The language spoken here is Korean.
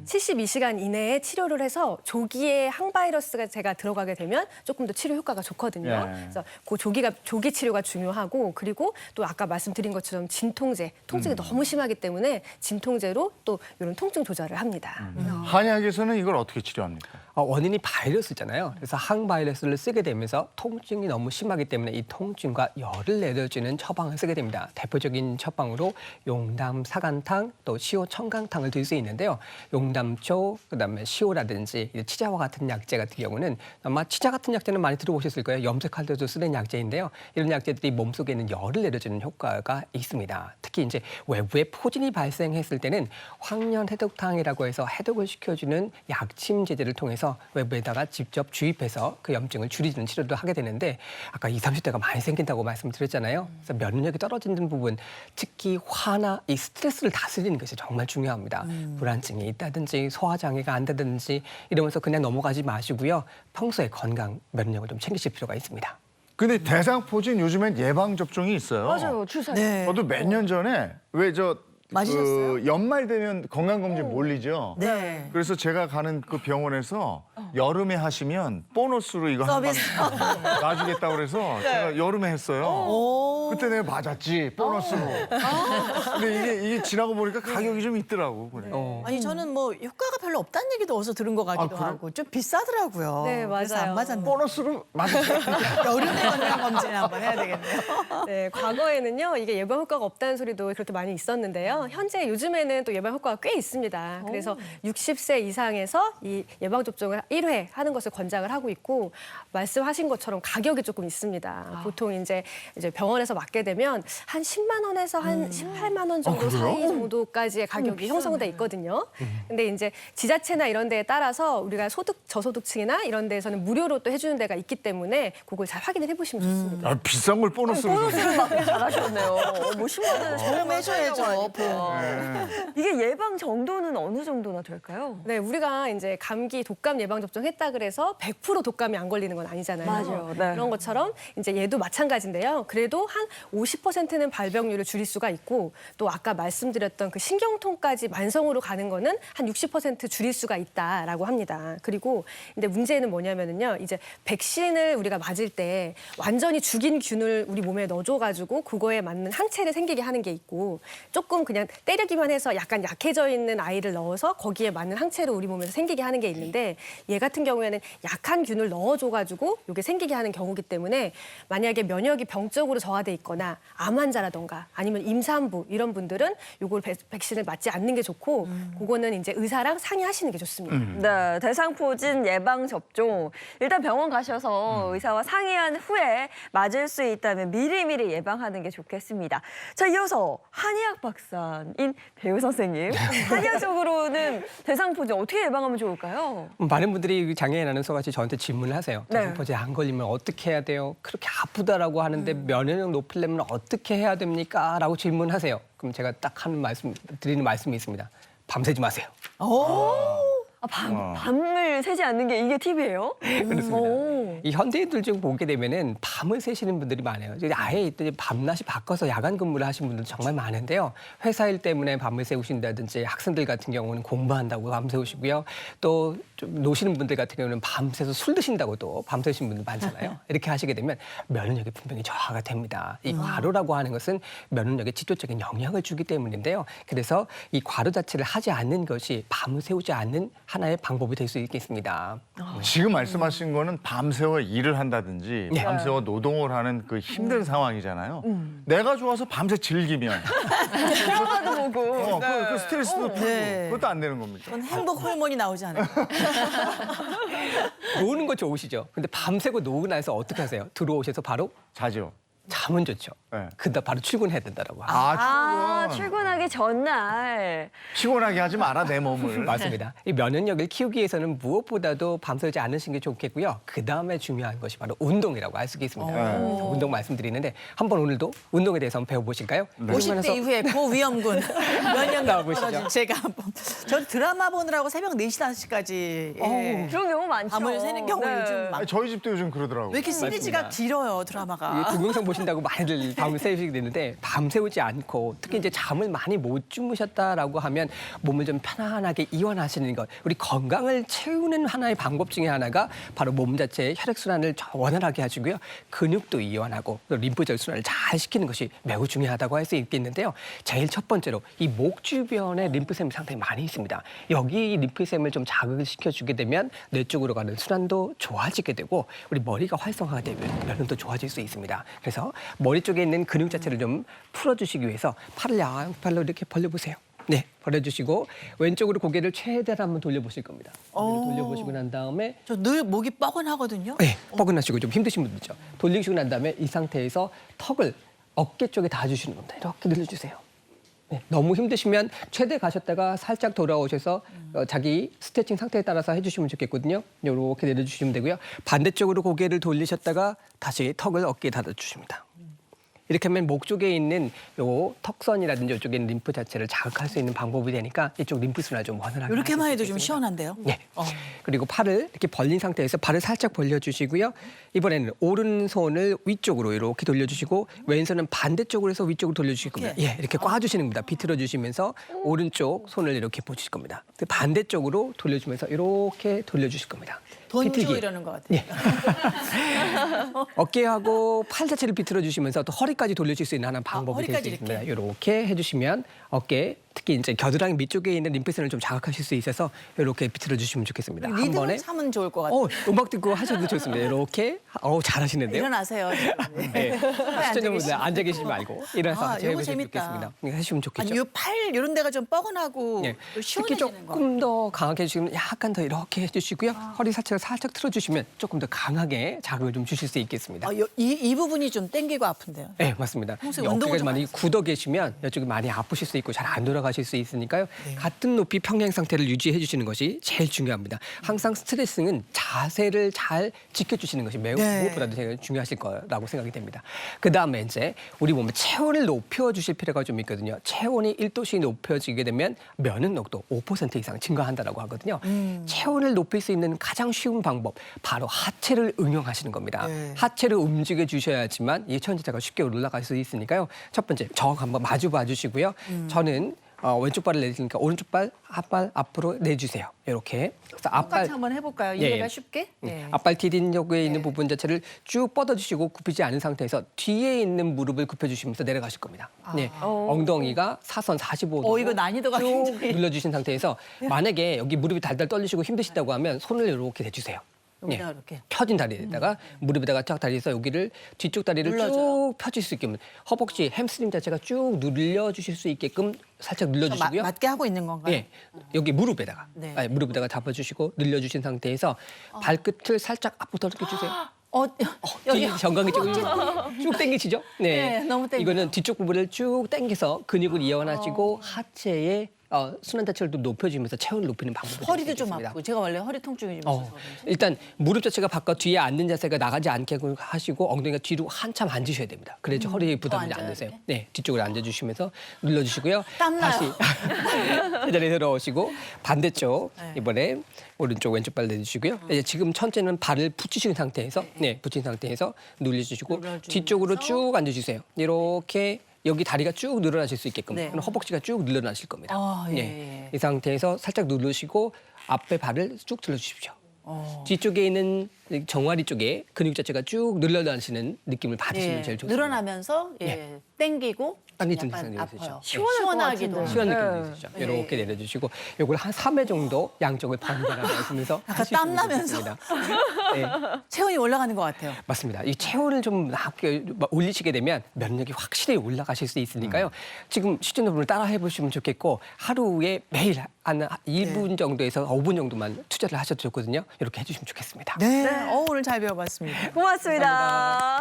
72시간 이내에 치료를 해서 조기에 항바이러스가 제가 들어가게 되면 조금 더 치료 효과가 좋거든요. 예. 그래서 그 조기 치료가 중요하고 그리고 또 아까 말씀드린 것처럼 진통제, 통증이 너무 심하기 때문에 진통제로 또 이런 통증 조절을 합니다. 한의학에서는 이걸 어떻게 치료합니까? 원인이 바이러스잖아요. 그래서 항바이러스를 쓰게 되면서 통증이 너무 심하기 때문에 이 통증과 열을 내려주는 처방을 쓰게 됩니다. 대표적인 처방으로 용담 사간탕 또 시오 청강탕을 들 수 있는데요. 용담초, 그다음에 시오라든지 치자와 같은 약재 같은 경우는 아마 치자 같은 약재는 많이 들어보셨을 거예요. 염색할 때도 쓰는 약재인데요. 이런 약재들이 몸속에 있는 열을 내려주는 효과가 있습니다. 특히 이제 외부에 포진이 발생했을 때는 황련해독탕이라고 해서 해독을 시켜주는 약침 제제를 통해서 외부에다가 직접 주입해서 그 염증을 줄이는 치료도 하게 되는데 아까 20, 30대가 많이 생긴다고 말씀드렸잖아요. 그래서 면역력이 떨어지는 부분, 특히 화나 이 스트레스를 다스리는 것이 정말 중요합니다. 불안증이 있다든지 소화장애가 안 되든지 이러면서 그냥 넘어가지 마시고요. 평소에 건강, 면역력을 좀 챙기실 필요가 있습니다. 근데 대상포진 요즘엔 예방 접종이 있어요. 맞아요, 주사요. 네. 저도 몇 년 전에 맞으셨어요? 연말 되면 건강검진 몰리죠. 네. 그래서 제가 가는 그 병원에서 여름에 하시면 보너스로 이거 한 방 서비스. 놔주겠다고 그래서 제가 여름에 했어요. 오. 그때 내가 맞았지 보너스로. 근데 이게 지나고 보니까 가격이 좀 있더라고. 그래. 아니 저는 뭐 효과가 별로 없다는 얘기도 어디서 들은 것 같기도 그래요? 하고 좀 비싸더라고요. 네, 그래서 맞아요. 안 맞았는데. 보너스로 맞았어요. 여름에 건강검진 한번 해야 되겠네요. 네, 과거에는요 이게 예방 효과가 없다는 소리도 그렇게 많이 있었는데요. 현재 요즘에는 또 예방 효과가 꽤 있습니다. 그래서 60세 이상에서 이 예방 접종을 1회 하는 것을 권장을 하고 있고 말씀하신 것처럼 가격이 조금 있습니다. 보통 이제 병원에서 맞게 되면 한 10만 원에서 한 18만 원 정도 그래요? 사이 정도까지의 가격이 형성돼 있거든요. 근데 이제 지자체나 이런 데에 따라서 우리가 저소득층이나 이런 데에서는 무료로 또 해주는 데가 있기 때문에 그걸 잘 확인을 해보시면 좋습니다. 아, 비싼 걸 보너스로. 보너스를 맞게 잘하셨네요. 뭐 10만 원을 보험 해줘야죠, 이게 예방 정도는 어느 정도나 될까요? 네, 우리가 이제 감기 독감 예방 접종했다 그래서 100% 독감이 안 걸리는 건 아니잖아요. 맞아요. 네. 그런 것처럼 이제 얘도 마찬가지인데요. 그래도 한 50%는 발병률을 줄일 수가 있고 또 아까 말씀드렸던 그 신경통까지 만성으로 가는 거는 한 60% 줄일 수가 있다라고 합니다. 그리고 근데 문제는 뭐냐면은요. 이제 백신을 우리가 맞을 때 완전히 죽인 균을 우리 몸에 넣어줘가지고 그거에 맞는 항체를 생기게 하는 게 있고 조금 그냥 때리기만 해서 약간 약해져 있는 아이를 넣어서 거기에 맞는 항체를 우리 몸에서 생기게 하는 게 있는데 얘 같은 경우에는 약한 균을 넣어줘가지고 이게 생기게 하는 경우기 때문에 만약에 면역이 병적으로 저하돼 있거나 암 환자라던가 아니면 임산부 이런 분들은 이걸 백신을 맞지 않는 게 좋고 그거는 이제 의사랑 상의하시는 게 좋습니다. 네, 대상포진 예방 접종. 일단 병원 가셔서 의사와 상의한 후에 맞을 수 있다면 미리미리 예방하는 게 좋겠습니다. 자, 이어서 한의학 박사인 배우 선생님. 한의학적으로는 대상포진 어떻게 예방하면 좋을까요? 많은 분들이 장애인 아나운서같이 저한테 질문을 하세요. 네. 대상포진 안 걸리면 어떻게 해야 돼요? 그렇게 아프다라고 하는데 면역력 높이려면 어떻게 해야 됩니까? 라고 질문하세요. 그럼 제가 딱 하는 드리는 말씀이 있습니다. 밤새지 마세요. 밤을 새지 않는 게 이게 팁이에요? 그렇습니다. 오. 이 현대인들 중 보게 되면은 밤을 새시는 분들이 많아요. 이제 아예 밤낮이 바꿔서 야간 근무를 하시는 분들 정말 많은데요. 회사 일 때문에 밤을 새우신다든지 학생들 같은 경우는 공부한다고 밤 새우시고요. 또 좀 노시는 분들 같은 경우는 밤새서 술 드신다고 또 밤 새우시는 분들 많잖아요. 이렇게 하시게 되면 면역력이 분명히 저하가 됩니다. 이 과로라고 하는 것은 면역력에 직접적인 영향을 주기 때문인데요. 그래서 이 과로 자체를 하지 않는 것이 밤을 새우지 않는 하나의 방법이 될 수 있겠습니다. 지금 말씀하신 거는 밤새워 일을 한다든지 네. 밤새워 노동을 하는 그 힘든 상황이잖아요. 내가 좋아서 밤새 즐기면 드라마도 보고. 그 스트레스도 풀고 네. 그것도 안 되는 겁니까? 그건 행복 호르몬이 나오지 않아요. 노는 거 좋으시죠? 근데 밤새고 노고 나서 어떻게 하세요? 들어오셔서 바로 자죠. 잠은 좋죠. 네. 근데 바로 출근해야 된다라고 합니다. 아, 출근. 출근하기 전날. 피곤하게 하지 마라 내 몸을. 맞습니다. 이 면역력을 키우기 위해서는 무엇보다도 밤새지 않으시는 게 좋겠고요. 그 다음에 중요한 것이 바로 운동이라고 할 수 있습니다. 그래서 운동 말씀드리는데 한번 오늘도 운동에 대해서 한번 배워보실까요? 50대 이후에 고위험군 면역 나와보시죠. 떨어진 제가 한번. 전 드라마 보느라고 새벽 4시, 5시까지 그런 경우 많죠. 밤을 새는 경우 요즘 아니, 저희 집도 요즘 그러더라고요. 왜 이렇게 시리즈가 맞습니다. 길어요, 이 드라마가. 동영상 주무신다고 많이들 밤을 새우시게 되는데 밤 새우지 않고 특히 이제 잠을 많이 못 주무셨다라고 하면 몸을 좀 편안하게 이완하시는 것. 우리 건강을 채우는 하나의 방법 중에 하나가 바로 몸 자체의 혈액순환을 원활하게 하시고요. 근육도 이완하고 또 림프절 순환을 잘 시키는 것이 매우 중요하다고 할 수 있겠는데요. 제일 첫 번째로 이 목 주변에 림프샘이 상당히 많이 있습니다. 여기 림프샘을 좀 자극을 시켜주게 되면 뇌 쪽으로 가는 순환도 좋아지게 되고 우리 머리가 활성화가 되면 면역도 좋아질 수 있습니다. 그래서 머리 쪽에 있는 근육 자체를 좀 풀어주시기 위해서 팔을 양팔로 이렇게 벌려보세요. 네, 벌려주시고 왼쪽으로 고개를 최대한 한번 돌려보실 겁니다. 고개를 돌려보시고 난 다음에 저 늘 목이 뻐근하거든요. 네, 뻐근하시고 좀 힘드신 분들 있죠. 돌리시고 난 다음에 이 상태에서 턱을 어깨 쪽에 닿아주시는 겁니다. 이렇게 늘려주세요. 네, 너무 힘드시면 최대 가셨다가 살짝 돌아오셔서 자기 스트레칭 상태에 따라서 해주시면 좋겠거든요. 이렇게 내려주시면 되고요. 반대쪽으로 고개를 돌리셨다가 다시 턱을 어깨에 닿아주십니다. 이렇게 하면 목 쪽에 있는 요 턱선이라든지 이쪽에 있는 림프 자체를 자극할 수 있는 방법이 되니까 이쪽 림프 순환을 좀 원활하게 이렇게만 하실 수 해도 좀 있겠습니다. 시원한데요. 네. 그리고 팔을 이렇게 벌린 상태에서 발을 살짝 벌려주시고요. 이번에는 오른손을 위쪽으로 이렇게 돌려주시고 왼손은 반대쪽으로 해서 위쪽으로 돌려주실 겁니다. 예, 이렇게 꽈주시는 겁니다. 비틀어 주시면서 오른쪽 손을 이렇게 보실 겁니다. 반대쪽으로 돌려주면서 이렇게 돌려주실 겁니다. 돈주 비틀기. 이러는 것 같아요. 예. 어깨하고 팔 자체를 비틀어 주시면서 또 허리까지 돌려줄 수 있는 하나의 방법이 될 수 허리까지 있습니다. 이렇게 해주시면 어깨 특히 이제 겨드랑이 밑쪽에 있는 림프선을 좀 자극하실 수 있어서 이렇게 비틀어 주시면 좋겠습니다. 한 리듬을 번에 삼으면 좋을 것 같아요. 음악 듣고 하셔도 좋습니다. 이렇게 잘하시는데요. 일어나세요. 네. 앉아 시청자분들 계시지. 앉아 계시지 말고 일어나서 같이 요거 해보시면 재밌다. 좋겠습니다. 하시면 좋겠죠. 아니, 요 팔 이런 데가 좀 뻐근하고 예. 특히 시원해지는 거. 조금 더 강하게 해주시면 약간 더 이렇게 해주시고요. 허리 사체를 살짝 틀어주시면 조금 더 강하게 자극을 좀 주실 수 있겠습니다. 이 부분이 좀 땡기고 아픈데요. 네, 맞습니다. 평소에 이 운동을 어깨가 좀 많이 안 했어요. 굳어 계시면 이쪽이 많이 아프실 수 있고 잘 안 돌아가실 수 있으니까요. 같은 높이 평행 상태를 유지해 주시는 것이 제일 중요합니다. 항상 스트레스는 자세를 잘 지켜주시는 것이 매우 네. 무엇보다도 제일 중요하실 거라고 생각이 됩니다. 그다음에 이제 우리 몸의 체온을 높여주실 필요가 좀 있거든요. 체온이 1도씩 높여지게 되면 면역력도 5% 이상 증가한다라고 하거든요. 체온을 높일 수 있는 가장 쉬운 방법 바로 하체를 응용하시는 겁니다. 네. 하체를 움직여 주셔야지만 이 체온 자체가 쉽게 올라갈 수 있으니까요. 첫 번째 저 한번 마주 봐주시고요. 저는 왼쪽 발을 내리니까 오른쪽 발, 앞발 앞으로 내주세요. 이렇게. 그래서 똑같이 한번 해볼까요? 예, 이해가 예. 쉽게? 네. 앞발 디딘력에 있는 부분 자체를 쭉 뻗어주시고 굽히지 않은 상태에서 뒤에 있는 무릎을 굽혀주시면서 내려가실 겁니다. 네. 엉덩이가 사선 45도 이거 난이도가 쭉 굉장히- 눌러주신 상태에서 만약에 여기 무릎이 달달 떨리시고 힘드시다고 하면 손을 이렇게 대주세요. 여기다가 이렇게. 펴진 다리에다가 무릎에다가 쫙 다리에서 여기를 뒤쪽 다리를 눌러줘요. 쭉 펴질 수 있게끔 허벅지 햄스트링 자체가 쭉 눌려주실 수 있게끔 살짝 눌러주시고요. 맞게 하고 있는 건가요? 예, 여기 무릎에다가 네. 무릎에다가 잡아주시고 늘려주신 상태에서 발끝을 살짝 앞으로 당겨주세요. 여기 뒤 정강이 쭉 당기시죠? 네, 너무 당겨요. 이거는 뒤쪽 부분을 쭉 당겨서 근육을 이완하시고 하체의 순환 자체를 좀 높여주면서 체온을 높이는 방법이 허리도 좀 되겠습니다. 아프고 제가 원래 허리 통증이 좀 있어서 일단 무릎 자체가 바깥 뒤에 앉는 자세가 나가지 않게 하시고 엉덩이가 뒤로 한참 앉으셔야 됩니다. 그래야지 허리에 부담이 더 안 앉아야 되세요. 돼? 네, 뒤쪽으로 앉아주시면서 눌러주시고요. 땀나요. 다시 제자리에 들어오시고 반대쪽 네. 이번에 오른쪽 왼쪽 발 내주시고요. 이제 지금 첫째는 발을 붙이신 상태에서 붙인 상태에서 눌러주시고 눌러주면서. 뒤쪽으로 쭉 앉아주세요. 이렇게 여기 다리가 쭉 늘어나실 수 있게끔 네. 그럼 허벅지가 쭉 늘어나실 겁니다. 예, 네. 이 상태에서 살짝 누르시고 앞에 발을 쭉 들어주십시오. 뒤쪽에 있는 정화리 쪽에 근육 자체가 쭉 늘어나시는 느낌을 받으시면 제일 좋습니다. 늘어나면서 땡기고 당기는 약간 느낌이 아파요. 있으시죠? 시원하기도 하고. 시원 느낌이 있으시죠? 이렇게 내려주시고 요걸 한 3회 정도 양쪽을 번갈아 가시면서 약간 땀 나면서. 네, 체온이 올라가는 것 같아요. 맞습니다. 이 체온을 좀 낮게 올리시게 되면 면역력이 확실히 올라가실 수 있으니까요. 지금 시청자분들 따라 해보시면 좋겠고 하루에 매일 한 2분 정도에서 5분 정도만 투자를 하셔도 좋거든요. 이렇게 해주시면 좋겠습니다. 네. 오늘 잘 배워봤습니다. 고맙습니다.